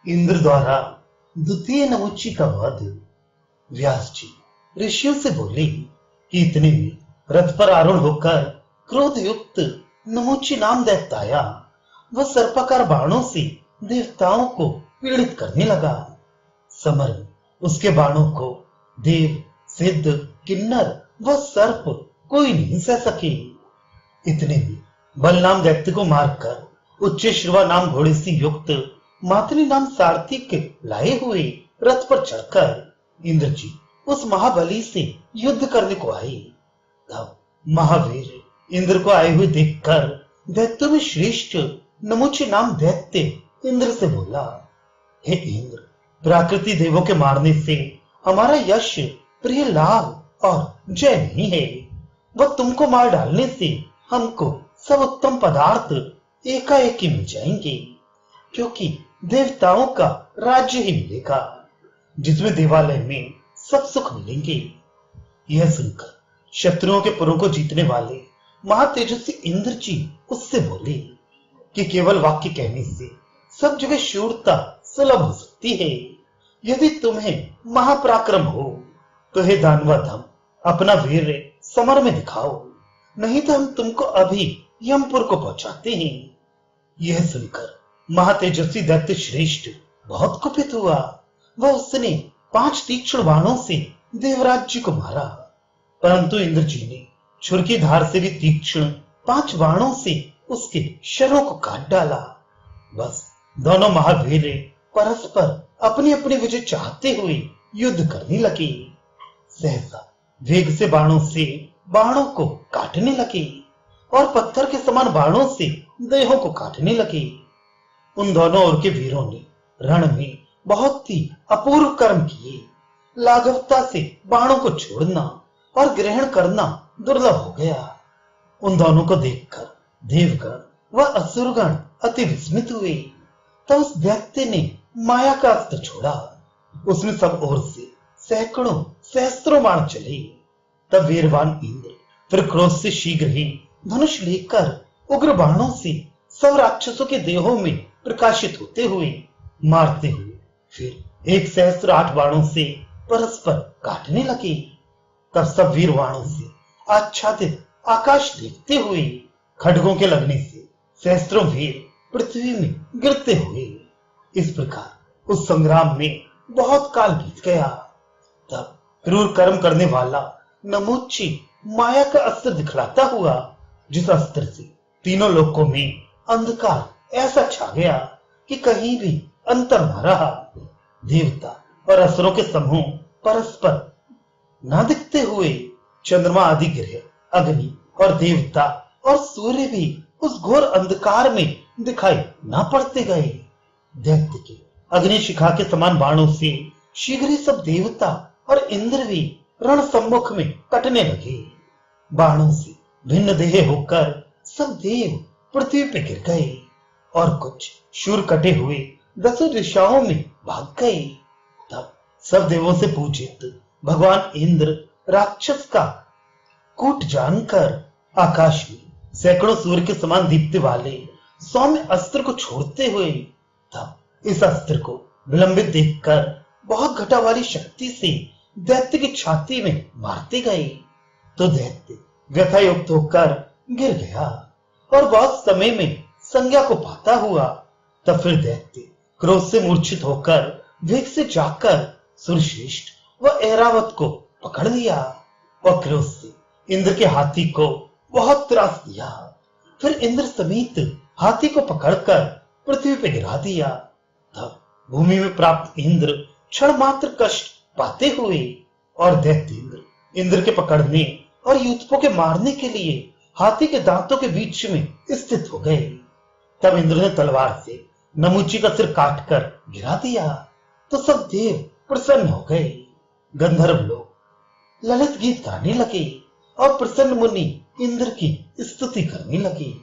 इंद्र द्वारा द्वितीय नमुची का वध। व्यास जी ऋषियों से बोले कि इतने में रथ पर आरूढ़ होकर क्रोध युक्त नमुची नाम दैत्य आया। वह सर्पाकार बाणों से देवताओं को पीड़ित करने लगा। समर में उसके बाणों को देव, सिद्ध, किन्नर व सर्प कोई नहीं सह सके। इतने में बलनाम दैत्य को मारकर उच्च श्रवा नाम घोड़े से युक्त मातृ नाम सारथी के लाए हुए रथ पर चढ़कर इंद्र जी उस महाबली से युद्ध करने को आए। तब महावीर इंद्र को आए हुए देखकर दैत्यों में श्रेष्ठ नमुची नाम दैत्य इंद्र से बोला, हे इंद्र, प्राकृति देवों के मारने से हमारा यश, प्रिय लाभ और जय नहीं है। वह तुमको मार डालने से हमको सब उत्तम पदार्थ एकाएक ही मिल जाएंगे, क्योंकि देवताओं का राज्य ही मिलेगा, जिसमें देवालय में सब सुख मिलेंगे। यह सुनकर शत्रुओं के पुरों को जीतने वाले महातेजस्वी इंद्र जी उससे बोले कि केवल वाक्य कहने से सब जगह शूरता सुलभ हो सकती है। यदि तुम्हें महापराक्रम हो तो हे दानवाधम, अपना वीर समर में दिखाओ, नहीं तो हम तुमको अभी यमपुर को पहुंचाते हैं। यह सुनकर महातेजस्वी दैत्य श्रेष्ठ बहुत कुपित हुआ। वह उसने 5 तीक्ष्ण बाणों से देवराज जी को मारा, परंतु इंद्र जी ने छुर की धार से भी तीक्ष्ण 5 बाणों से उसके शरों को काट डाला। बस दोनों महावीर परस्पर अपनी अपनी विजय चाहते हुए युद्ध करने लगे। सहसा वेग से बाणों को काटने लगे और पत्थर के समान बाणों से देहों को काटने लगे। उन दोनों ओर के वीरों ने रण में बहुत ही अपूर्व कर्म किए। लाघवता से बाणों को छोड़ना और ग्रहण करना दुर्लभ हो गया। उन दोनों को देखकर देवगण व असुरगण अति विस्मित हुए। तब उस दैत्य ने माया का अस्त्र छोड़ा। उसमें सब ओर से सैकड़ों सहस्त्रों बाण चले। तब वीरवान इंद्र फिर क्रोध से शीघ्र ही धनुष लेकर उग्र बाणों से सब राक्षसों के देहों में प्रकाशित होते हुए मारते हुए फिर 1,008 बाणों से परस्पर काटने लगे। तब सब वीर बाणों से आच्छादित आकाश देखते हुए खड्गों के लगने से सहस्त्रों वीर पृथ्वी में गिरते हुए। इस प्रकार उस संग्राम में बहुत काल बीत गया। तब क्रूर कर्म करने वाला नमुची माया का अस्त्र दिखलाता हुआ, जिस अस्त्र से तीनों लोकों में अंधकार ऐसा छा गया कि कहीं भी अंतर न रहा। देवता और असुरों के समूह परस्पर न दिखते हुए चंद्रमा आदि ग्रह, अग्नि और देवता और सूर्य भी उस घोर अंधकार में दिखाई न पड़ते गए। दैत्य के अग्नि शिखा के समान बाणों से शीघ्र ही सब देवता और इंद्र भी रण सम्मुख में कटने लगे। बाणों से भिन्न देह होकर सब देव पृथ्वी पे गिर गए और कुछ शूर कटे हुए 10 दिशाओं में भाग गए। तब सब देवों से पूजित भगवान इंद्र राक्षस का कूट जानकर आकाश में सैकड़ों सूर्य के समान दीप्ति वाले सौम्य अस्त्र को छोड़ते हुए तब इस अस्त्र को विलंबित देखकर बहुत घटा वाली शक्ति से दैत्य की छाती में मारते गए। तो दैत्य व्यथा युक्त होकर गिर गया और बहुत समय में संज्ञा को पाता हुआ तब फिर दैत्य क्रोध से मूर्छित होकर वेग से जाकर सुरश्रेष्ठ व ऐरावत को पकड़ लिया और क्रोध से इंद्र के हाथी को बहुत त्रास दिया। फिर इंद्र समेत हाथी को पकड़कर पृथ्वी पर गिरा दिया। तब भूमि में प्राप्त इंद्र क्षण मात्र कष्ट पाते हुए और दैत्य इंद्र के पकड़ने और यूथपों के मारने के लिए हाथी के दांतों के बीच में स्थित हो गए। तब इंद्र ने तलवार से नमुची का सिर काटकर गिरा दिया तो सब देव प्रसन्न हो गए। गंधर्व लोग ललित गीत गाने लगे और प्रसन्न मुनि इंद्र की स्तुति करने लगे।